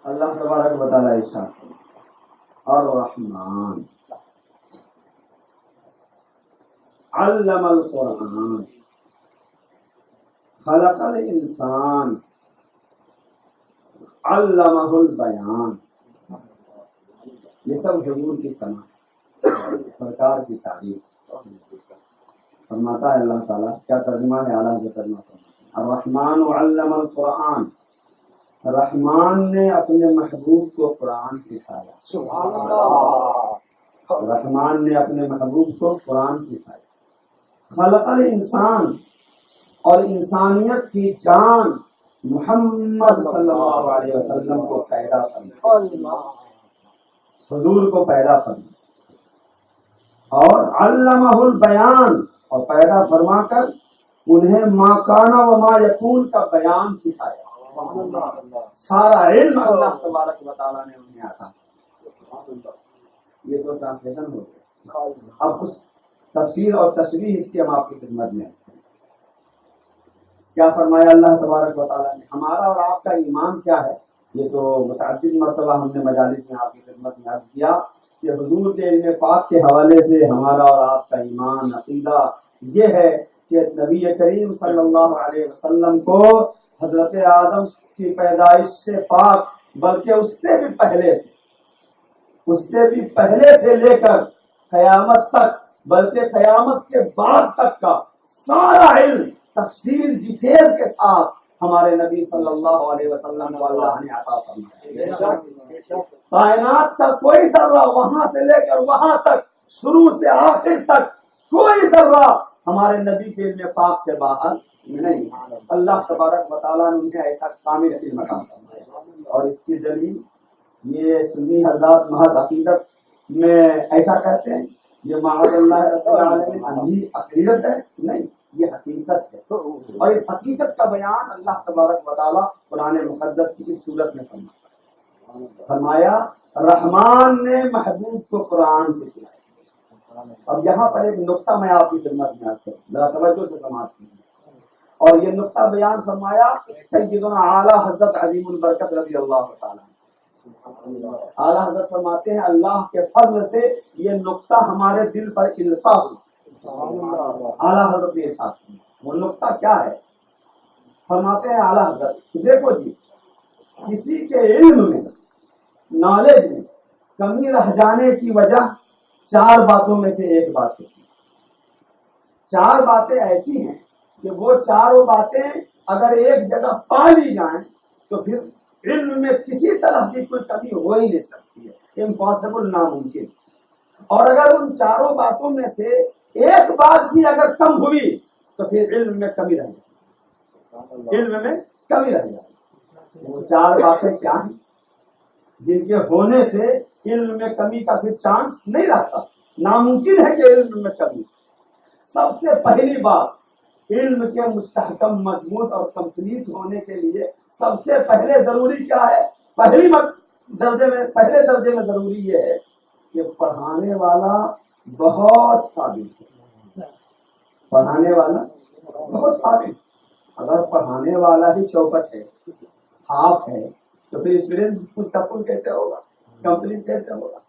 اللہ تبارک و تعالیٰ ارشاد الرحمن علم القرآن خلق الانسان علمہ البیان. یہ سب حضور کی ثنا، سرکار کی تعریف. فرماتا ہے اللہ تعالیٰ، کیا ترجمہ ہے اعلیٰ سے ترجمہ فرماتا ہے الرحمن علم القرآن. رحمان نے اپنے محبوب کو قرآن سکھایا. سبحان اللہ. رحمان نے اپنے محبوب کو قرآن سکھایا. خلق الانسان، اور انسانیت کی جان محمد صلی اللہ علیہ وسلم کو پیدا فرمایا، حضور کو پیدا فرمایا. اور علمہ البیان، اور پیدا فرما کر انہیں ما کان و ما یکون کا بیان سکھایا. سارا علم اللہ تبارک و تعالیٰ نے انہیں عطا. یہ تو ٹرانسلیشن ہو گیا. اب کچھ تفسیر اور تشریح اس کی ہم آپ کی خدمت میں کیا فرمایا اللہ تبارک و تعالیٰ نے. ہمارا اور آپ کا ایمان کیا ہے، یہ تو متعدد مرتبہ ہم نے مجالس میں آپ کی خدمت میں عرض کیا کہ حضور کے علم پاک کے حوالے سے ہمارا اور آپ کا ایمان عقیدہ یہ ہے کہ نبی کریم صلی اللہ علیہ وسلم کو حضرت آدم کی پیدائش سے پاک، بلکہ اس سے بھی پہلے سے لے کر قیامت تک، بلکہ قیامت کے بعد تک کا سارا علم تفصیل ڈیٹیل کے ساتھ ہمارے نبی صلی اللہ علیہ وسلم کو اللہ نے عطا فرمایا. کائنات کا کوئی ذرہ وہاں سے لے کر وہاں تک، شروع سے آخر تک کوئی ذرہ ہمارے نبی کے علم پاک سے باہر نہیں. اللہ تبارک و تعالیٰ نے انہیں ایسا کامل علم عطا فرمایا. اور اس کی دلیل یہ سنی حضرات محض عقیدت میں ایسا کہتے ہیں، یہ معاذ اللہ رب العالمین عقیدت ہے، نہیں، یہ حقیقت ہے. اور اس حقیقت کا بیان اللہ تبارک و تعالیٰ قرآن مقدس کی اس صورت میں فرمایا رحمان نے محبوب کو قرآن سے کھلایا. اب یہاں پر ایک نقطہ میں آپ کی خدمت میں آتا ہوں، ذرا توجہ سے سماعت کیجیے. اور یہ نقطہ بیان فرمایا سیدنا اعلیٰ حضرت عظیم البرکت رضی اللہ تعالیٰ. اعلیٰ حضرت فرماتے ہیں اللہ کے فضل سے یہ نقطہ ہمارے دل پر القاء ہوا. اعلیٰ حضرت نے ساتھ وہ نقطہ کیا ہے فرماتے ہیں اعلیٰ حضرت، دیکھو جی، کسی کے علم میں، نالج میں کمی رہ جانے کی وجہ 4 باتوں میں سے ایک بات ہوتی ہے. 4 باتیں ایسی ہیں کہ وہ چاروں باتیں اگر ایک جگہ پا لی جائیں تو پھر علم میں کسی طرح کی کوئی کمی ہو ہی نہیں سکتی ہے، امپاسبل، ناممکن. اور اگر ان 4 باتوں میں سے ایک بات بھی اگر کم ہوئی تو پھر علم میں کمی رہ جائے. وہ 4 باتیں کیا ہیں جن کے ہونے سے علم میں کمی کا پھر چانس نہیں رہتا، ناممکن ہے کہ علم میں کمی. سب سے پہلی بات، علم کے مستحکم، مضبوط اور کمپلیٹ ہونے کے لیے سب سے پہلے ضروری کیا ہے؟ پہلے درجے میں ضروری یہ ہے کہ پڑھانے والا بہت قابل ہے. پڑھانے والا بہت قابل. اگر پڑھانے والا ہی چوپٹ ہے، ہاف ہے، تو پھر اسٹوڈنٹ مستقل کیسے ہوگا، کمپلیٹ کیسے ہوگا؟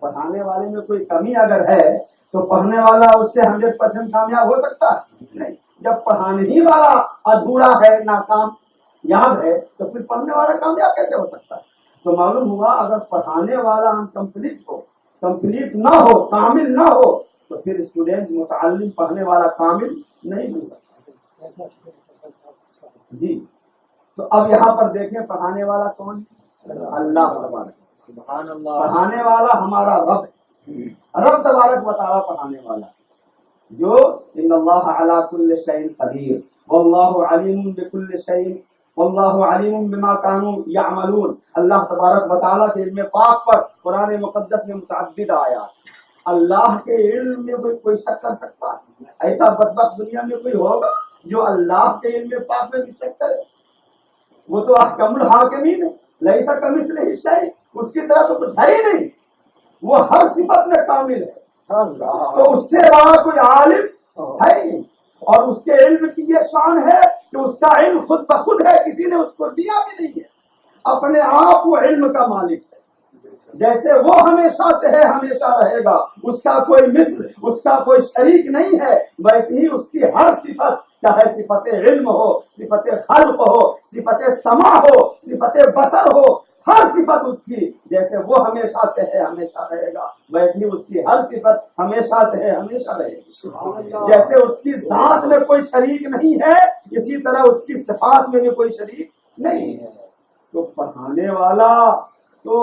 پڑھانے والے میں کوئی کمی اگر ہے تو پڑھنے والا اس سے 100% کامیاب ہو سکتا ہے؟ نہیں. جب پڑھانے ہی والا ادھورا ہے، ناکامیاب ہے، تو پھر پڑھنے والا کامیاب کیسے ہو سکتا ہے؟ تو معلوم ہوا اگر پڑھانے والا کمپلیٹ نہ ہو، کامل نہ ہو، تو پھر اسٹوڈنٹ متعلم پڑھنے والا کامل نہیں ہو سکتا. جی، تو اب یہاں پر دیکھیں پڑھانے والا کون ہے؟ اللہ تبارک. پڑھانے والا ہمارا رب ہے. رب تبارک و تعالیٰ پڑھانے والا جو ان اللہ علی کل شیء قدیر واللہ علیم بکل شیء واللہ علیم بما کانوا یعملون. اللہ تبارک و تعالیٰ کے علم پاک پر قرآن مقدس میں متعدد آیات. اللہ کے علم میں کوئی شک کر سکتا ہے؟ ایسا بدبخت دنیا میں کوئی ہوگا جو اللہ کے علم پاک میں بھی شک کرے؟ وہ تو احکم الحاکمین ہے، لیسا کمثلہ شیء، اس کی طرح تو کچھ ہے ہی نہیں. وہ ہر صفت میں کامل ہے، تو اس سے وہاں کوئی عالم ہے ہی نہیں. اور اس کے علم کی یہ شان ہے کہ اس کا علم خود بخود ہے، کسی نے اس کو دیا بھی نہیں ہے. اپنے آپ وہ علم کا مالک ہے، جیسے وہ ہمیشہ سے ہے ہمیشہ رہے گا، اس کا کوئی مثل، اس کا کوئی شریک نہیں ہے، ویسے ہی اس کی ہر صفت، چاہے صفت علم ہو، صفت خلق ہو، صفت سماع ہو، صفت بصر ہو، ہر صفت اس کی جیسے وہ ہمیشہ سے ہے ہمیشہ رہے گا، ویسے ہی اس کی ہر صفت ہمیشہ سے ہے ہمیشہ رہے گی۔ جیسے اس کی ذات میں کوئی شریک نہیں ہے، اسی طرح اس کی صفات میں بھی کوئی شریک نہیں ہے۔ تو پڑھانے والا تو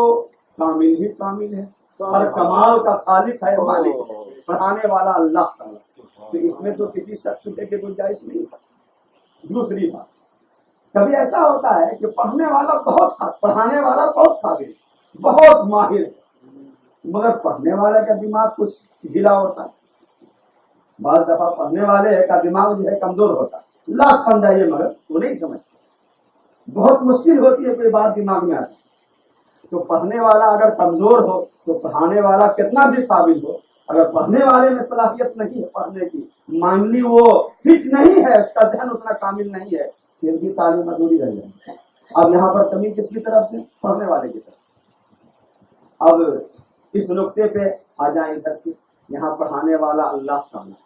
کامل ہی کامل ہے، ہر کمال کا خالق ہے مالک، پڑھانے والا اللہ تعالیٰ، تو اس میں تو کسی شک شبے کی گنجائش نہیں ہے۔ دوسری بات، کبھی ایسا ہوتا ہے کہ پڑھنے والا پڑھانے والا بہت قابل، بہت ماہر ہے، مگر پڑھنے والے کا دماغ کچھ ڈھیلا ہوتا ہے، بعض دفعہ پڑھنے والے کا دماغ جو ہے کمزور ہوتا ہے، لاکھ سمجھائیے مگر وہ نہیں سمجھتے، بہت مشکل ہوتی ہے کوئی بات دماغ میں آتی۔ تو پڑھنے والا اگر کمزور ہو تو پڑھانے والا کتنا بھی قابل ہو، اگر پڑھنے والے میں صلاحیت نہیں ہے پڑھنے کی، مائنڈلی وہ فٹ نہیں ہے، اس کا ذہن اتنا کامل نہیں ہے، پھر بھی تعلیم ادھوری رہ جائے۔ اب یہاں پر کمی کس کی طرف سے؟ پڑھنے والے کی طرف۔ اب اس نقطے پہ آ جائیں ادھر سے، یہاں پڑھانے والا اللہ تعالیٰ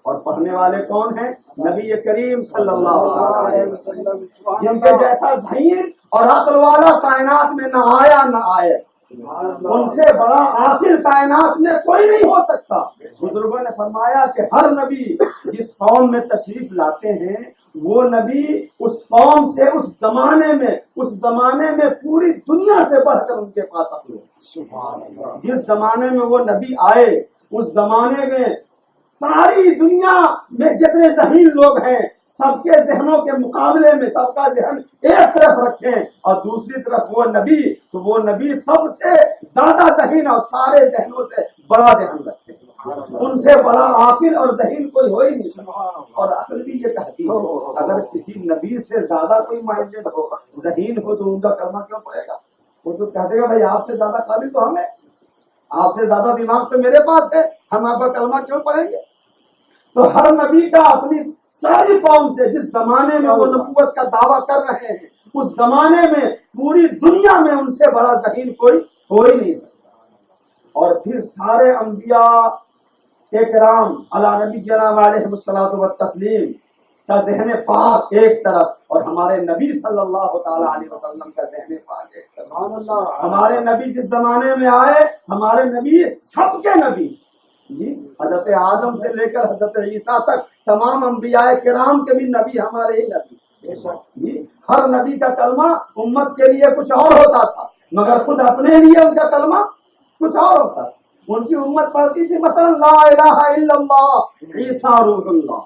اور پڑھنے والے کون ہیں؟ نبی کریم صلی اللہ علیہ وسلم، جن کے جیسا ذہین اور عقل والا کائنات میں نہ آیا نہ آئے، ان سے بڑا عاقل کائنات میں کوئی نہیں ہو سکتا۔ بزرگوں نے فرمایا کہ ہر نبی جس قوم میں تشریف لاتے ہیں وہ نبی اس قوم سے اس زمانے میں پوری دنیا سے بڑھ کر ان کے پاس اپنے، جس زمانے میں وہ نبی آئے اس زمانے میں ساری دنیا میں جتنے ذہین لوگ ہیں سب کے ذہنوں کے مقابلے میں سب کا ذہن ایک طرف رکھیں اور دوسری طرف وہ نبی، تو وہ نبی سب سے زیادہ ذہین اور سارے ذہنوں سے بڑا ذہن رکھتے ہیں، ان سے بڑا عاقل اور ذہین کوئی ہو ہی نہیں۔ اور عقل بھی یہ کہتی ہے اگر کسی نبی سے زیادہ کوئی مائنڈیڈ ہو، ذہین ہو، تو ان کا کلمہ کیوں پڑے گا؟ وہ تو کہتے گا بھائی آپ سے زیادہ قابل تو ہم ہیں، آپ سے زیادہ دماغ تو میرے پاس ہے، ہم آپ کا کلمہ کیوں پڑھیں گے؟ تو ہر نبی کا اپنی ساری قوم سے جس زمانے میں وہ نبوت کا دعویٰ کر رہے ہیں اس زمانے میں پوری دنیا میں ان سے بڑا ذہین کوئی ہو ہی نہیں سکتا۔ اور پھر سارے انبیاء اکرام علی نبی جناب علیہ الصلوۃ والتسلیم کا ذہن پاک ایک طرف اور ہمارے نبی صلی اللہ تعالی علیہ وسلم کا ذہن پاک ایک طرف۔ ہمارے نبی جس زمانے میں آئے، ہمارے نبی سب کے نبی، جی حضرت آدم سے لے کر حضرت عیسیٰ تک تمام انبیاء کرام کے بھی نبی ہمارے ہی نبی، جی ہر نبی کا کلمہ امت کے لیے کچھ اور ہوتا تھا مگر خود اپنے لیے ان کا کلمہ کچھ اور ہوتا تھا۔ ان کی امت پڑھتی تھی مثلا لا الہ الا اللہ عیسیٰ روح اللہ،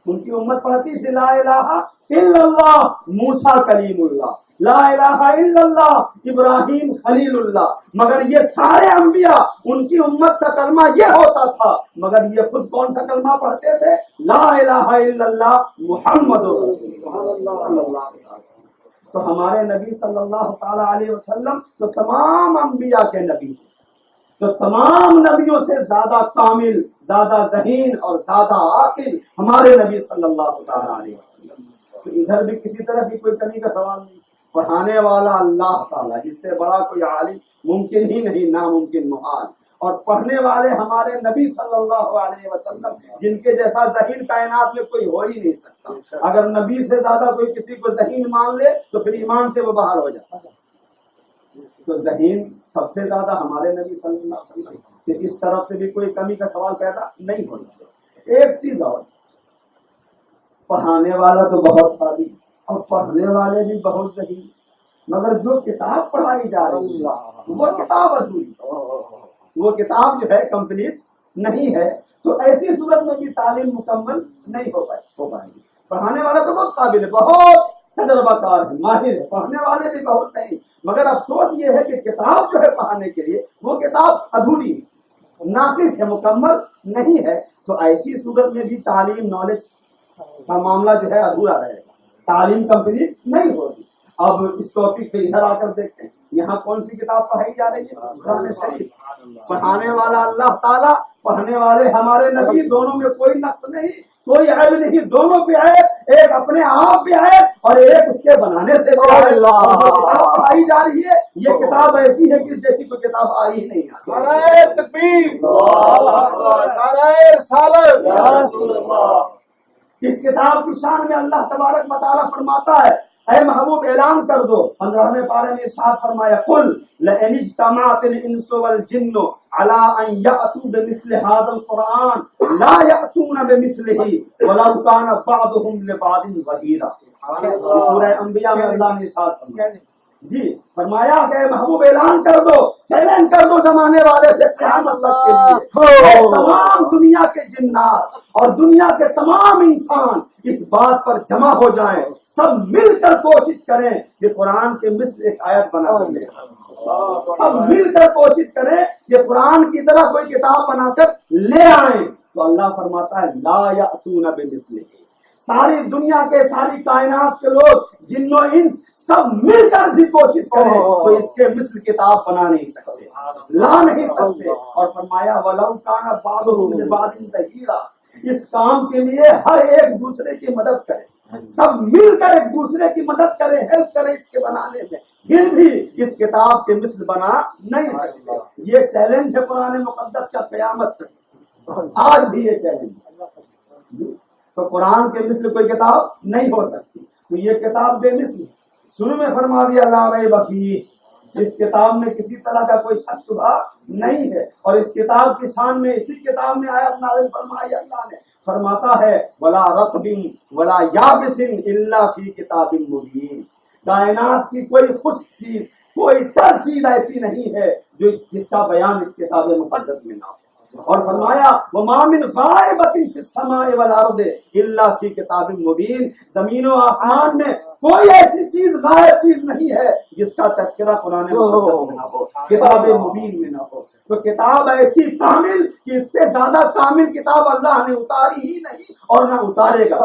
ان کی امت پڑھتی تھی لا الہ الا اللہ موسیٰ کلیم اللہ، لا الہ الا اللہ ابراہیم خلیل اللہ، مگر یہ سارے انبیاء ان کی امت کا کلمہ یہ ہوتا تھا مگر یہ خود کون سا کلمہ پڑھتے تھے؟ لا الہ الا اللہ محمد رسول اللہ۔ تو ہمارے نبی صلی اللہ تعالی علیہ وسلم تو تمام انبیاء کے نبی، تو تمام نبیوں سے زیادہ کامل، زیادہ ذہین اور زیادہ عاقل ہمارے نبی صلی اللہ تعالی علیہ وسلم۔ تو ادھر بھی کسی طرح کی کوئی کمی کا سوال نہیں، پڑھانے والا اللہ تعالیٰ جس سے بڑا کوئی عالم ممکن ہی نہیں، ناممکن محال، اور پڑھنے والے ہمارے نبی صلی اللہ علیہ وسلم جن کے جیسا ذہین کائنات میں کوئی ہو ہی نہیں سکتا۔ اگر نبی سے زیادہ کوئی کسی کو ذہین مان لے تو پھر ایمان سے وہ باہر ہو جاتا ہے۔ تو ذہین سب سے زیادہ ہمارے نبی صلی اللہ علیہ وسلم کہ اس طرف سے بھی کوئی کمی کا سوال پیدا نہیں ہونا۔ ایک چیز اور، پڑھانے والا تو بہت قابل اور پڑھنے والے بھی بہت ذہین، مگر جو کتاب پڑھائی جا رہی ہے وہ کتاب ادھوری، وہ کتاب جو ہے کمپلیٹ نہیں ہے، تو ایسی صورت میں بھی تعلیم مکمل نہیں ہو پائے گی۔ پڑھانے والا تو بہت قابل ہے، بہت تجربہ کار ہے، ماہر ہے، پڑھنے والے بھی بہت نہیں، مگر افسوس یہ ہے کہ کتاب جو ہے پڑھانے کے لیے وہ کتاب ادھوری ہے، ناقص ہے، مکمل نہیں ہے۔ تو ایسی صورت میں بھی تعلیم، نالج کا معاملہ جو ہے ادھورا رہے گا، تعلیم کمپلیٹ نہیں ہوگی۔ اب اس ٹاپک پہ ادھر آ کر دیکھتے ہیں یہاں کون سی کتاب پڑھائی جا رہی ہے؟ قرآن شریف۔ پڑھانے والا اللہ تعالیٰ، پڑھنے والے ہمارے نبی، دونوں میں کوئی نقص نہیں، کوئی عیب نہیں، دونوں پہ ہے، ایک اپنے آپ پہ ہے اور ایک اس کے بنانے سے کتاب پڑھائی جا رہی ہے، یہ کتاب ایسی ہے کہ جیسی کوئی کتاب آئی ہی نہیں ہے۔ نعرہ تکبیر، نعرہ رسالت، یا رسول اللہ۔ اس کتاب کی شان میں اللہ تبارک و تعالیٰ فرماتا ہے، اے محبوب اعلان کر دو، 15ویں پارے میں ارشاد فرمایا، قل لئن اجتمعت الانس والجن على ان يأتوا بمثل هذا القرآن لا يأتون بمثله ولو كان بعضهم لبعض ظهيرا۔ سورہ انبیاء میں اللہ نے ارشاد فرمایا، جی فرمایا کہ محبوب اعلان کر دو، چیلنج کر دو زمانے والے سے قیامت تک کے لیے، تمام دنیا کے جنات اور دنیا کے تمام انسان اس بات پر جمع ہو جائیں، سب مل کر کوشش کریں کہ قرآن کے مثل ایک آیت بنا لیں، سب مل کر کوشش کریں کہ قرآن کی طرح کوئی کتاب بنا کر لے آئیں، تو اللہ فرماتا ہے لا یأتون بمثلہ، ساری دنیا کے ساری کائنات کے لوگ جن و انس سب مل کر بھی کوشش کریں تو اس کے مثل کتاب بنا نہیں سکتے، لا نہیں سکتے، اور فرمایا وَلَوْ كَانَ بَعْضُهُمْ لِبَعْضٍ ظَهِيرًا، اس کام کے لیے ہر ایک دوسرے کی مدد کرے، سب مل کر ایک دوسرے کی مدد کرے، ہیلپ کرے اس کے بنانے میں، پھر بھی اس کتاب کے مثل بنا نہیں سکتے۔ یہ چیلنج ہے قرآن مقدس کا قیامت تک، آج بھی یہ چیلنج ہے، تو قرآن کے مثل کوئی کتاب نہیں ہو سکتی، تو یہ کتاب بے مثل ہے۔ شروع میں فرما دیا لا ریب فیہ، اس کتاب میں کسی طرح کا کوئی شک شبہ نہیں ہے، اور اس کتاب کی شان میں اسی کتاب میں آیت نازل فرمائی، اللہ نے فرماتا ہے ولا رطب ولا یابس الا فی کتاب مبین، کائنات کی کوئی خشک چیز، کوئی تر چیز ایسی نہیں ہے جو جس کا بیان اس کتاب مقدس میں نہ ہو، اور فرمایا وما من غائبۃ فی السماء والارض الا فی کتاب مبین، زمین و آسمان میں کوئی ایسی چیز غائب چیز نہیں ہے جس کا تذکرہ قرآن مقدس میں نہ ہو، کتاب مبین میں نہ ہو، تو کتاب ایسی کامل کہ اس سے زیادہ کامل کتاب اللہ نے اتاری ہی نہیں اور نہ اتارے گا،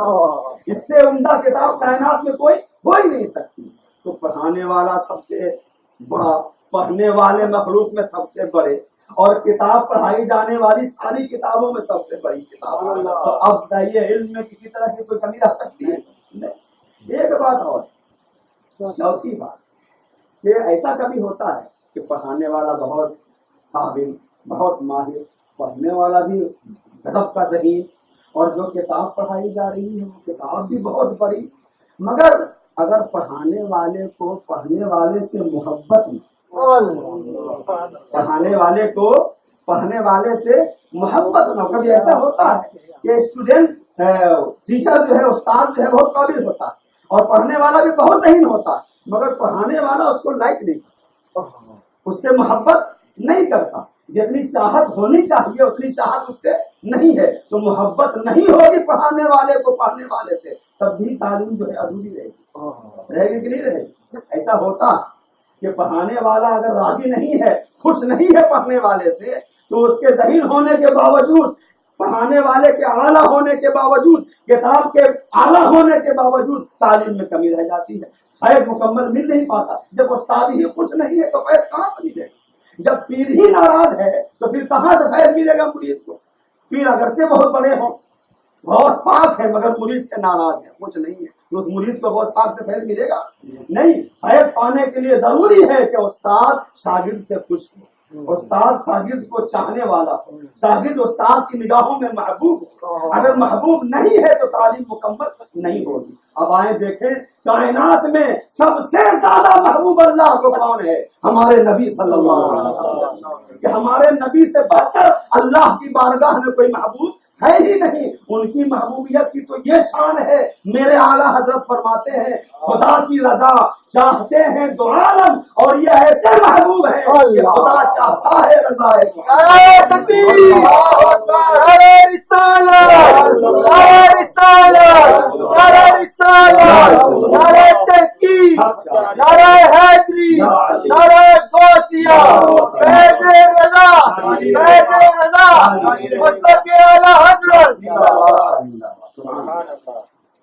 اس سے عمدہ کتاب کائنات میں کوئی ہو ہی نہیں سکتی، تو پڑھانے والا سب سے بڑا، پڑھنے والے مخلوق میں سب سے بڑے، اور کتاب پڑھائی جانے والی ساری کتابوں میں سب سے بڑی کتاب، تو اب بتائیے علم میں کسی طرح کی کوئی کمی رہ سکتی ہے؟ نہیں۔ ایک بات اور، چوتھی بات، کہ ایسا کبھی ہوتا ہے کہ پڑھانے والا بہت قابل، بہت ماہر، پڑھنے والا بھی غضب کا ذہین، اور جو کتاب پڑھائی جا رہی ہے وہ کتاب بھی بہت بڑی، مگر اگر پڑھانے والے کو پڑھنے والے سے محبت نہیں، پڑھانے والے کو پڑھنے والے سے محبت نہ، کبھی ایسا ہوتا ہے کہ اسٹوڈینٹ ٹیچر جو ہے، استاد جو ہے بہت قابل ہوتا ہے اور پڑھنے والا بھی بہت ذہین ہوتا ہے، مگر پڑھانے والا اس کو لائک نہیں کرتا، اس سے محبت نہیں کرتا، جتنی چاہت ہونی چاہیے اتنی چاہت اس سے نہیں ہے، تو محبت نہیں ہوگی پڑھانے والے کو پڑھنے والے سے، تب بھی تعلیم جو ہے ادھوری رہے گی کہ نہیں رہے گی؟ ایسا ہوتا کہ پڑھانے والا اگر راضی نہیں ہے، خوش نہیں ہے پڑھنے والے سے، تو اس کے ذہین ہونے کے باوجود، پڑھانے والے کے اعلیٰ ہونے کے باوجود، کتاب کے اعلیٰ ہونے کے باوجود تعلیم میں کمی رہ جاتی ہے، فیض مکمل مل نہیں پاتا۔ جب استاد ہی خوش نہیں ہے تو فیض کہاں سے ملے گا؟ جب پیر ہی ناراض ہے تو پھر کہاں سے فیض ملے گا مرید کو؟ پیر اگرچہ بہت بڑے ہوں، بہت پاک ہے، مگر مرید سے ناراض ہے، کچھ نہیں ہے، تو اس مرید کو بہت پاک سے فیض ملے گا؟ نہیں۔ فیض پانے کے لیے ضروری ہے کہ استاد شاگرد سے خوش ہو، استاد شاگرد کو چاہنے والا ہو، شاگرد استاد کی نگاہوں میں محبوب ہو، اگر محبوب نہیں ہے تو تعلیم مکمل نہیں ہوگی۔ اب آئیں دیکھیں کائنات میں سب سے زیادہ محبوب اللہ کو کون ہے؟ ہمارے نبی صلی اللہ علیہ وسلم، کہ ہمارے نبی سے بڑھ کر اللہ کی بارگاہ میں کوئی محبوب ہے ہی نہیں۔ ان کی محبوبیت کی تو یہ شان ہے، میرے اعلیٰ حضرت فرماتے ہیں خدا کی رضا چاہتے ہیں دو عالم، اور یہ ایسے محبوب ہے کہ خدا چاہتا ہے رضا ہے۔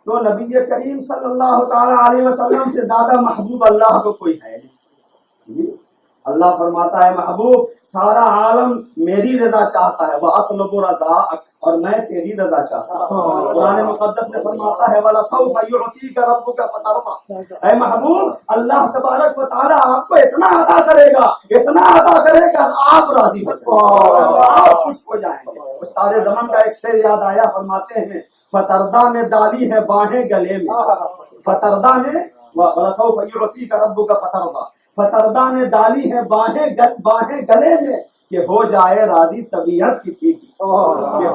تو نبی کریم صلی اللہ تعالی علیہ وسلم سے زیادہ محبوب اللہ کو کوئی ہے نہیں۔ اللہ فرماتا ہے محبوب سارا عالم میری رضا چاہتا ہے، وَأَطْلُبُ رَضَاءَكَ، اور میں تیری رضا چاہتا ہوں۔ قرآن مقدس میں فرماتا ہے وَلَسَوْفَ يُعْطِيكَ رَبُّكَ فَتَرْضَىٰ، اے محبوب اللہ تبارک و تعالیٰ آپ کو اتنا عطا کرے گا، اتنا عطا کرے گا آپ راضی ہو جائیں گے، آپ خوش ہو جائیں گے۔ استاد زمان کا ایک شعر یاد آیا، فرماتے ہیں فتردہ نے ڈالی ہے باہیں گلے میں، فتردہ نے وَلَسَوْفَ يُعْطِيكَ رَبُّكَ فَتَرْضَىٰ، فتردہ نے ڈالی ہے باہیں گلے میں کہ ہو جائے راضی طبیعت کسی کی، کہ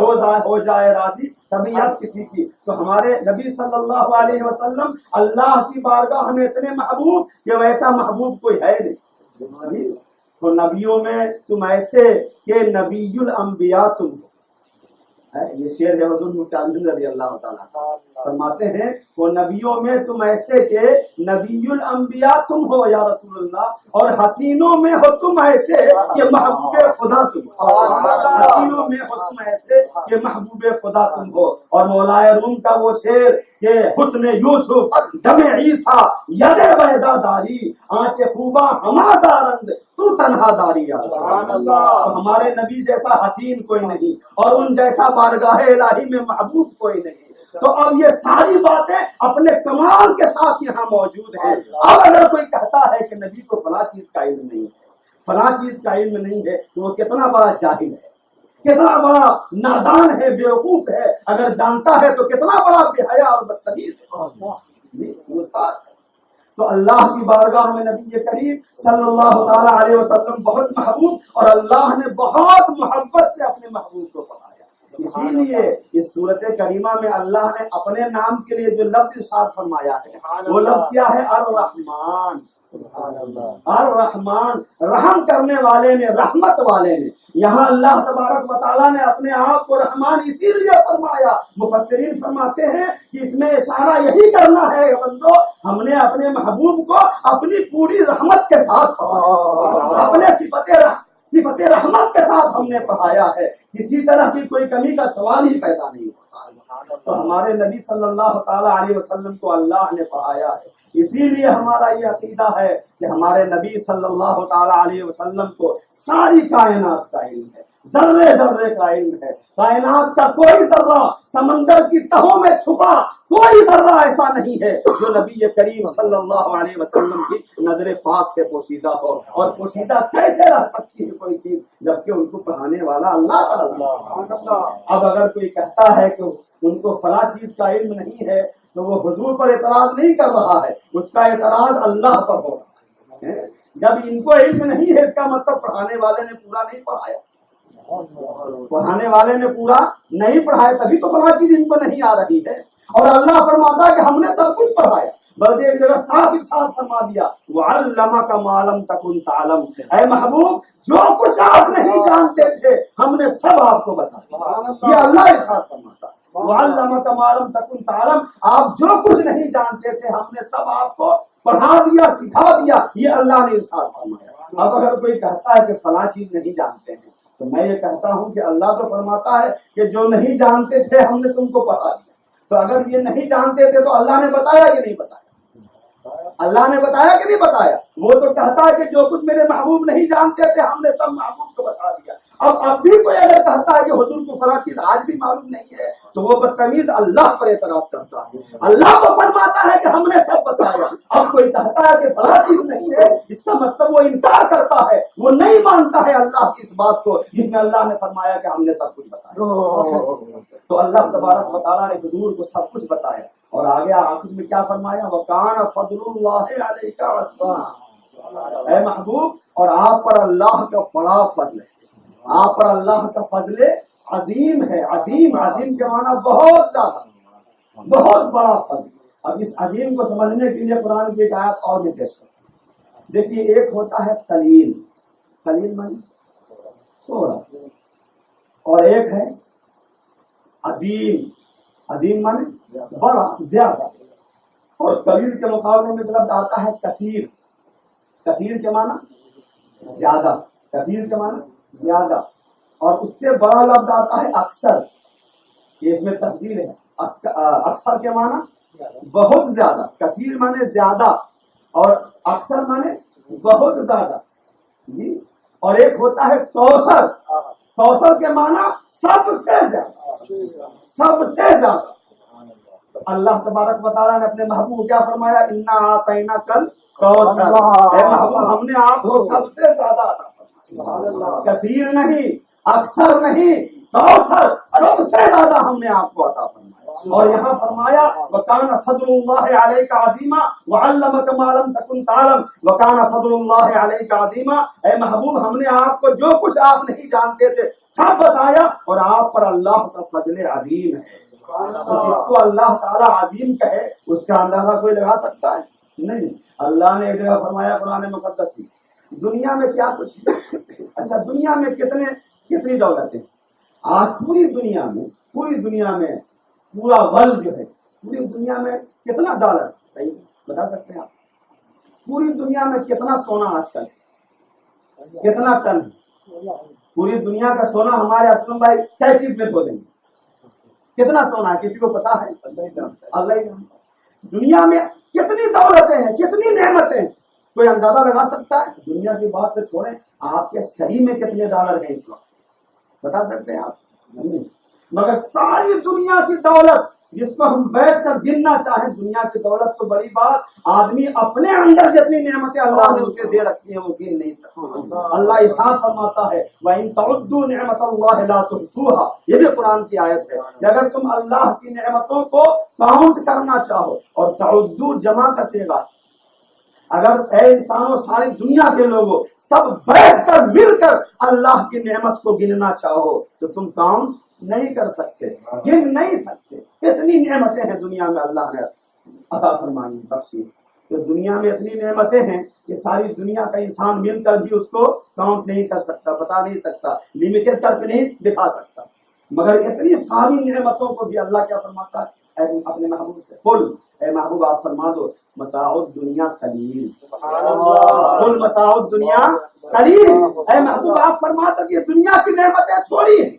ہو جائے راضی طبیعت کسی کی۔ تو ہمارے نبی صلی اللہ علیہ وسلم اللہ کی بارگاہ میں اتنے محبوب کہ ویسا محبوب کوئی ہے نہیں۔ تو نبیوں میں تم ایسے کہ نبی الانبیاء تم ہو، یہ شعر ہے حضور مفتی رضی اللہ تعالیٰ فرماتے ہیں وہ نبیوں میں تم ایسے کہ نبی الانبیاء تم ہو یا رسول اللہ، اور حسینوں میں ہو تم ایسے کہ محبوب خدا تم ہو، حسینوں میں ہو تم ایسے کہ محبوب خدا تم ہو۔ اور مولا روم کا وہ شعر کہ حسن یوسف دم عیسیٰ ید بیضا داری، آنچ خوباں ہما دارند تو تنہا داری۔ ہمارے نبی جیسا حسین کوئی نہیں اور ان جیسا بارگاہ الہی میں محبوب کوئی نہیں۔ تو اب یہ ساری باتیں اپنے کمال کے ساتھ یہاں موجود ہیں۔ اب اگر کوئی کہتا ہے کہ نبی کو فلاں چیز کا علم نہیں ہے، فلاں چیز کا علم نہیں ہے، تو وہ کتنا بڑا جاہل ہے، کتنا بڑا نادان ہے، بیوقوف ہے۔ اگر جانتا ہے تو کتنا بڑا بے حیا اور بدتمیز ہے۔ تو اللہ کی بارگاہ میں نبی کریم صلی اللہ تعالی علیہ وسلم بہت محبوب، اور اللہ نے بہت محبت سے اپنے محبوب کو پڑھایا۔ اسی لیے اس صورت کریمہ میں اللہ نے اپنے نام کے لیے جو لفظ ارشاد فرمایا ہے وہ لفظ کیا ہے؟ الرحمن۔ الرحمن، رحم کرنے والے نے، رحمت والے نے۔ یہاں اللہ تبارک و تعالیٰ نے اپنے آپ کو رحمان اسی لیے فرمایا۔ مفسرین فرماتے ہیں کہ اس میں اشارہ یہی کرنا ہے بندو، ہم نے اپنے محبوب کو اپنی پوری رحمت کے ساتھ پڑھایا، اپنے صفت رحمت کے ساتھ ہم نے پڑھایا ہے، کسی طرح کی کوئی کمی کا سوال ہی پیدا نہیں ہوتا۔ تو ہمارے نبی صلی اللہ تعالی علیہ وسلم کو اللہ نے پڑھایا ہے۔ اسی لیے ہمارا یہ عقیدہ ہے کہ ہمارے نبی صلی اللہ تعالی علیہ وسلم کو ساری کائنات کا علم ہے، ذرے ذرے کا علم ہے۔ کائنات کا کوئی ذرہ، سمندر کی تہوں میں چھپا کوئی ذرہ ایسا نہیں ہے جو نبی کریم صلی اللہ علیہ وسلم کی نظر پاک سے پوشیدہ ہو۔ اور پوشیدہ کیسے رہ سکتی ہے کوئی چیز جبکہ ان کو پڑھانے والا اللہ۔ اب اگر کوئی کہتا ہے کہ ان کو فلاں چیز کا علم نہیں ہے تو وہ حضور پر اعتراض نہیں کر رہا ہے، اس کا اعتراض اللہ پر ہو رہا ہے۔ جب ان کو علم نہیں ہے اس کا مطلب پڑھانے والے نے پورا نہیں پڑھایا، پڑھانے والے نے پورا نہیں پڑھایا، تبھی تو فلاں چیز ان کو نہیں آ رہی ہے۔ اور اللہ فرماتا ہے کہ ہم نے سب کچھ پڑھایا، بلکہ ایک جگہ صاف ارشاد فرما دیا وَعَلَّمَكَ مَا لَمْ تَكُنْ تَعْلَمْ، اے محبوب جو کچھ آپ نہیں جانتے تھے ہم نے سب آپ کو بتا دیا۔ یہ اللہ ارشاد فرماتا ہے وَعَلَّمَكَ مَا لَمْ تَكُنْ تَعْلَمْ، آپ جو کچھ نہیں جانتے تھے ہم نے سب آپ کو پڑھا دیا، سکھا دیا، یہ اللہ نے ارشاد فرمایا۔ اب اگر کوئی کہتا ہے کہ فلاں چیز نہیں جانتے ہیں تو میں یہ کہتا ہوں کہ اللہ تو فرماتا ہے کہ جو نہیں جانتے تھے ہم نے تم کو بتا دیا۔ تو اگر یہ نہیں جانتے تھے تو اللہ نے بتایا کہ نہیں بتایا؟ اللہ نے بتایا کہ نہیں بتایا؟ وہ تو کہتا ہے کہ جو کچھ میرے محبوب نہیں جانتے تھے ہم نے سب محبوب کو بتا دیا۔ اب بھی کوئی اگر کہتا ہے کہ حضور کو فلاں چیز آج بھی معلوم نہیں ہے تو وہ بدتمیز اللہ پر اعتراض کرتا ہے۔ اللہ کو فرماتا ہے کہ ہم نے سب بتایا، اب کوئی کہتا ہے کہ فلاں چیز نہیں ہے اس کا مطلب وہ انکار کرتا ہے، وہ نہیں مانتا ہے اللہ کی اس بات کو جس میں اللہ نے فرمایا کہ ہم نے سب کچھ بتایا۔ تو اللہ تبارک و تعالیٰ نے حضور کو سب کچھ بتایا، اور آگے آخر میں کیا فرمایا؟ وَكَانَ فَضْلُ اللَّهِ عَلَيْكَ عَظِيمًا، اے محبوب اور آپ پر اللہ کا بڑا فضل ہے، آپ پر اللہ کا فضل عظیم ہے۔ عظیم، عظیم کے معنی بہت زیادہ، بہت بڑا فضل۔ اب اس عظیم کو سمجھنے کے لیے قرآن کی ایک آیت اور بھی پیش کریں۔ دیکھیے ایک ہوتا ہے قلیل، قلیل معنی تھوڑا، اور ایک ہے عظیم، عظیم معنی بڑا، زیادہ۔ اور قلیل کے مقابلے میں لفظ آتا ہے کثیر، کثیر کے معنی زیادہ، کثیر کے معنی زیادہ۔ اور اس سے بڑا لفظ آتا ہے اکثر، یہ اس میں تفضیل ہے۔ اکثر کے معنی بہت زیادہ، کثیر معنی زیادہ اور اکثر معنی بہت زیادہ جی۔ اور ایک ہوتا ہے کوثر، کوثر کے معنی سب سے زیادہ، سب سے زیادہ. تو اللہ تبارک و تعالیٰ نے اپنے محبوب کو کیا فرمایا؟ انا آتینا کل کوثر. اے محبوب ہم نے آپ کو سب سے زیادہ عطا فرمایا، کثیر نہیں، اکثر نہیں، کوثر سب سے زیادہ ہم نے آپ کو عطا فرمایا. اور یہاں فرمایا وَكَانَ فَضْلُ اللَّهِ عَلَيْكَ عَظِيمًا وَعَلَّمَكَ مَا لَمْ تَكُنْ تَعْلَمْ وَكَانَ فَضْلُ اللَّهِ عَلَيْكَ عَظِيمًا. اے محبوب ہم نے آپ کو جو کچھ آپ نہیں جانتے تھے سب بتایا، اور آپ پر اللہ کا فضل عظیم ہے. تو جس کو اللہ تعالیٰ عظیم کہے اس کا اندازہ کوئی لگا سکتا ہے؟ نہیں. اللہ نے ایک جگہ فرمایا قرآن مقدس کی دنیا میں کیا کچھ ہے. اچھا دنیا میں کتنی دولتیں؟ آج پوری دنیا میں پورا ورلڈ جو ہے، پوری دنیا میں کتنا ڈالر صحیح بتا سکتے ہیں آپ؟ پوری دنیا میں کتنا سونا آج کل، کتنا ٹن؟ پوری دنیا کا سونا ہمارے اسلم بھائی تحقیق میں بولیں گے کتنا سونا ہے، کسی کو پتا ہے؟ اللہ ہی جانتا. دنیا میں کتنی دولتیں ہیں، کتنی نعمتیں ہیں، کوئی اندازہ لگا سکتا ہے؟ دنیا کی بات سے چھوڑیں، آپ کے صحیح میں کتنے ڈالر ہیں اس وقت بتا سکتے ہیں آپ؟ مگر ساری دنیا کی دولت جس کو ہم بیٹھ کر گننا چاہیں، دنیا کی دولت تو بڑی بات، آدمی اپنے اندر جتنی نعمتیں اللہ نے اسے دے رکھی ہیں وہ گن نہیں سکتا. اللہ ارشاد فرماتا ہے وَإِن تَعُدُّوا نِعْمَتَ اللَّهِ لَا تُحْصُوهَا. یہ بھی قرآن کی آیت ہے کہ اگر تم اللہ کی نعمتوں کو کاؤنٹ کرنا چاہو، اور تعدو جمع کا صیغہ، اگر اے انسانوں ساری دنیا کے لوگوں سب بیٹھ کر مل کر اللہ کی نعمت کو گننا چاہو تو تم کاؤنٹ نہیں کر سکتے، گن نہیں سکتے. اتنی نعمتیں ہیں دنیا میں اللہ نے عطا فرمائی بخشی. تو دنیا میں اتنی نعمتیں ہیں کہ ساری دنیا کا انسان مل کر بھی اس کو کاؤنٹ نہیں کر سکتا، بتا نہیں سکتا، لمیٹڈ کر کے نہیں دکھا سکتا. مگر اتنی ساری نعمتوں کو بھی اللہ کیا فرماتا ہے اپنے محبوب سے؟ قل اے محبوب آپ فرما دو متاع الدنیا قلیل. قل متاع الدنیا قلیل. اے محبوب آپ فرما دو یہ دنیا کی نعمتیں تھوڑی ہیں،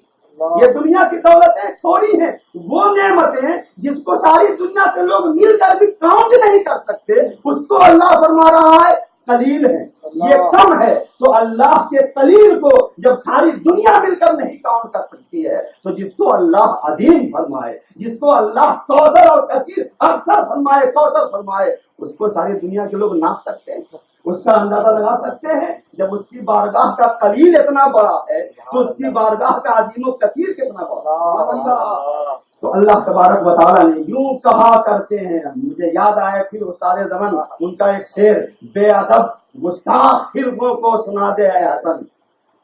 یہ دنیا کی دولتیں تھوڑی ہیں. وہ نعمتیں جس کو ساری دنیا کے لوگ مل کر بھی کاؤنٹ نہیں کر سکتے اس کو اللہ فرما رہا ہے قلیل ہے، یہ کم ہے. تو اللہ کے قلیل کو جب ساری دنیا مل کر نہیں کاؤنٹ کر سکتی ہے تو جس کو اللہ عظیم فرمائے، جس کو اللہ کوثر اور کثیر اکثر فرمائے، کوثر فرمائے، اس کو ساری دنیا کے لوگ ناپ سکتے ہیں، اس کا اندازہ لگا سکتے ہیں. جب اس کی بارگاہ کا قلیل اتنا بڑا ہے تو اس کی بارگاہ کا عظیم و کثیر کتنا بڑا. تو اللہ تبارک و تعالیٰ نے یوں کہا کرتے ہیں. مجھے یاد آیا پھر استاد زمن ان کا ایک شعر، بے ادب گستاخ فرقوں کو سنا دے اے حسن.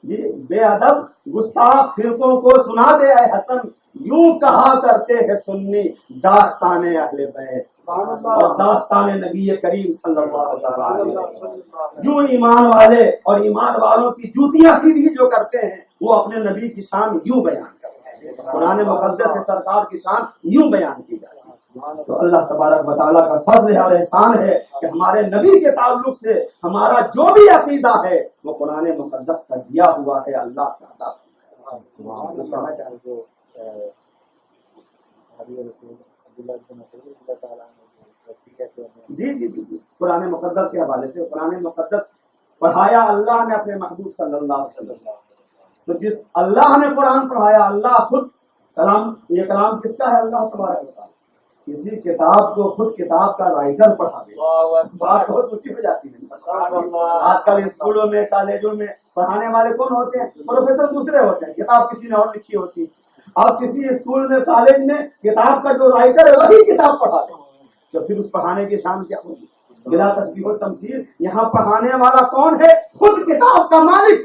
جی بے ادب گستاخ فرقوں کو سنا دے اے حسن، یوں کہا کرتے ہیں سنی داستان اہل بیت اور داستان نبی کریم صلی اللہ علیہ وسلم. یوں ایمان والے اور ایمان والوں کی جوتیاں سیدھی جو کرتے ہیں وہ اپنے نبی کی شان یوں بیان کرتے ہیں. قرآن مقدس سے سرکار کی شان یوں بیان کی جاتی ہے. تو اللہ تبارک و تعالیٰ کا فضل ہے اور احسان ہے کہ ہمارے نبی کے تعلق سے ہمارا جو بھی عقیدہ ہے وہ قرآن مقدس کا دیا ہوا ہے. اللہ کا جی قرآن مقدس کے حوالے سے قرآن مقدس پڑھایا اللہ نے اپنے محبوب صلی اللہ علیہ وسلم. تو جس اللہ نے قرآن پڑھایا، اللہ خود کلام، یہ کلام کس کا ہے؟ اللہ تبارک و تعالیٰ. کسی کتاب کو خود کتاب کا رائٹر پڑھا دے بات بہت اونچی ہو جاتی ہے. آج کل اسکولوں میں کالجوں میں پڑھانے والے کون ہوتے ہیں؟ پروفیسر دوسرے ہوتے ہیں، کتاب کسی نے اور لکھی ہوتی ہے. اب کسی اسکول میں کالج میں کتاب کا جو رائٹر ہے وہی کتاب پڑھا دے تو پھر اس پڑھانے کی شان کیا ہوگی؟ بلا تشبیہ و تمثیل. یہاں پڑھانے والا کون ہے؟ خود کتاب کا مالک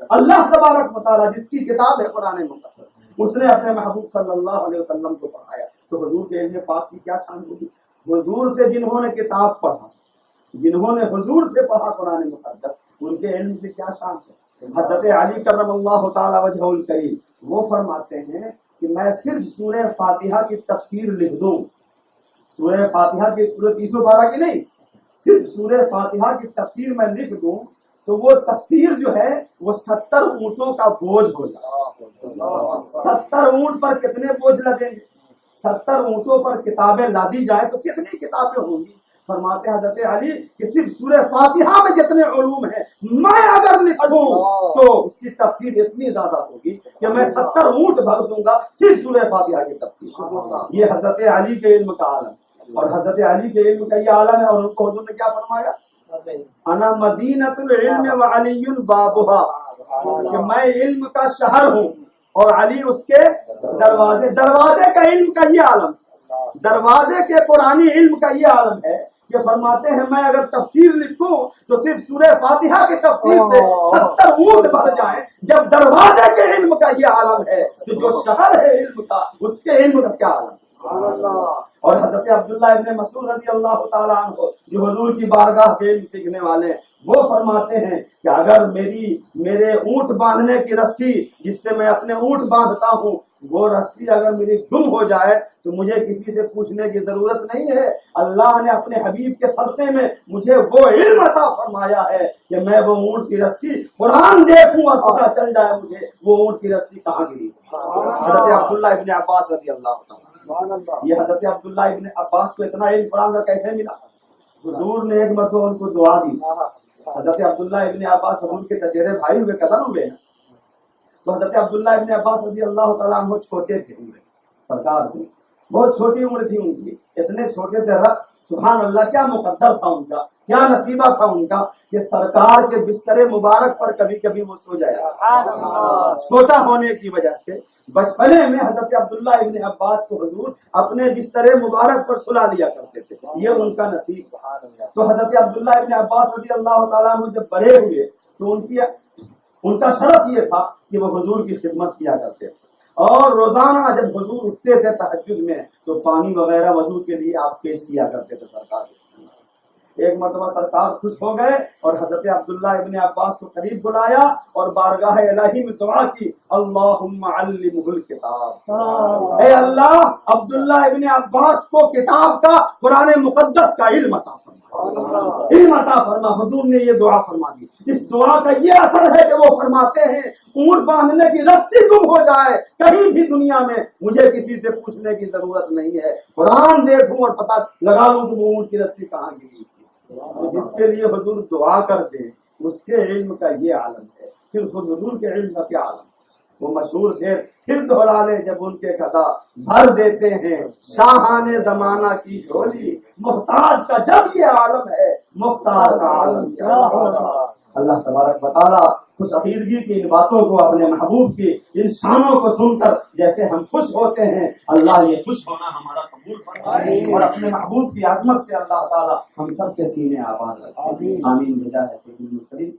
اللہ تبارک و تعالیٰ جس کی کتاب ہے قرآن مقدس. اس نے اپنے محبوب صلی اللہ علیہ وسلم کو پڑھایا. تو حضور کے علم پاک کی کیا شان ہوگی؟ حضور سے جنہوں نے کتاب پڑھا، جنہوں نے حضور سے پڑھا قرآن مقدس، ان کے علم سے کیا شان ہے. حضرت علی کرم اللہ تعالی وجہ الکریم وہ فرماتے ہیں کہ میں صرف سورہ فاتحہ کی تفسیر لکھ دوں، سورہ فاتحہ کی پورے 300 پارہ کی نہیں، صرف سورہ فاتحہ کی تفسیر میں لکھ دوں تو وہ تفسیر جو ہے وہ 70 اونٹوں کا بوجھ ہو جائے. 70 اونٹ پر کتنے بوجھ لگیں گے؟ 70 اونٹوں پر کتابیں لادی جائے تو کتنی کتابیں ہوں گی؟ فرماتے ہیں حضرت علی کہ صرف سورہ فاتحہ میں جتنے علوم ہیں میں اگر لکھوں تو اس کی تفسیر اتنی زیادہ ہوگی کہ میں 70 اونٹ بھر دوں گا صرف سورہ فاتحہ کی تفسیر. یہ حضرت علی کے علم کا عالم، اور حضرت علی کے علم کا یہ عالم ہے. اور ان کو حضور نے کیا فرمایا؟ انا مدینۃ العلم وعلی بابھا، کہ میں علم کا شہر ہوں اور علی اس کے دروازے. دروازے کا علم کا یہ عالم، دروازے کے قرآنی علم کا یہ عالم ہے کہ فرماتے ہیں میں اگر تفسیر لکھوں تو صرف سورہ فاتحہ کی تفسیر سے 70 اونٹ بھر جائیں. جب دروازے کے علم کا یہ عالم ہے تو جو شہر ہے علم کا اس کے علم کا کیا عالم. اور حضرت عبداللہ ابن مسعود رضی اللہ تعالیٰ عنہ جو حضور کی بارگاہ سے علم سیکھنے والے ہیں، وہ فرماتے ہیں کہ اگر میرے اونٹ باندھنے کی رسی جس سے میں اپنے اونٹ باندھتا ہوں وہ رسی اگر میری گم ہو جائے تو مجھے کسی سے پوچھنے کی ضرورت نہیں ہے. اللہ نے اپنے حبیب کے صدقے میں مجھے وہ علم عطا فرمایا ہے کہ میں وہ اونٹ کی رسی قرآن دیکھوں اور پتہ چل جائے مجھے وہ اونٹ کی رسی کہاں گری. حضرت عبداللہ ابن عباس رضی اللہ تعالیٰ، یہ حضرت عبداللہ ابن عباس کو اتنا علم قرآن کا کیسے ملا؟ حضور نے ایک مرتبہ ان کو دعا دی. حضرت عبداللہ ابن عباس حضور کے چچیرے بھائی ہوئے، کزن ہوئے ہیں. تو حضرت عبداللہ ابن عباس رضی اللہ تعالیٰ عنہ چھوٹے تھے، سرکار سے بہت چھوٹی عمر تھی ان کی. اتنے چھوٹے تھے، سبحان اللہ کیا مقدر تھا ان کا، کیا نصیبہ تھا ان کا کہ سرکار کے بستر مبارک پر کبھی کبھی وہ سو جایا. چھوٹا ہونے کی وجہ سے بچپنے میں حضرت عبداللہ ابن عباس کو حضور اپنے بستر مبارک پر سلا لیا کرتے تھے. یہ ان کا نصیب تھا. تو حضرت عبداللہ ابن عباس رضی اللہ تعالیٰ عنہ جب بڑے ہوئے تو ان کا شرف یہ تھا کہ وہ حضور کی خدمت کیا کرتے تھے. اور روزانہ جب حضور اٹھتے تھے تہجد میں تو پانی وغیرہ وضو کے لیے آپ پیش کیا کرتے تھے سرکار. ایک مرتبہ سرکار خوش ہو گئے اور حضرت عبداللہ ابن عباس کو قریب بلایا اور بارگاہ الہی میں دعا کی، اللہم علمہ الکتاب، اے اللہ عبداللہ ابن عباس کو کتاب کا، قرآن مقدس کا علم عطا فرما، علم عطا فرما. حضور نے یہ دعا فرما دی. اس دعا کا یہ اثر ہے کہ وہ فرماتے ہیں اونٹ باندھنے کی رسی گم ہو جائے کہیں بھی دنیا میں مجھے کسی سے پوچھنے کی ضرورت نہیں ہے، قرآن دیکھوں اور پتہ لگا لوں کہ وہ اونٹ کی رسی کہاں گری. جس کے لیے حضور دعا کرتے اس کے علم کا یہ عالم ہے. پھر حضور کے علم کا کیا عالم؟ وہ مشہور شعر پھر دہرا لے جب ان کے قضا بھر دیتے ہیں شاہان زمانہ کی جھولی، محتاج کا جب یہ عالم ہے مختار کا عالم کیا ہوگا. اللہ تبارک و تعالیٰ خوش عقیدگی کی ان باتوں کو اپنے محبوب کی ان شانوں کو سن کر جیسے ہم خوش ہوتے ہیں اللہ یہ خوش ہونا ہمارا قبول فرمائے اور اپنے محبوب کی عظمت سے اللہ تعالیٰ ہم سب کے سینے آباد رکھے. آمین. بجاہ سیدنا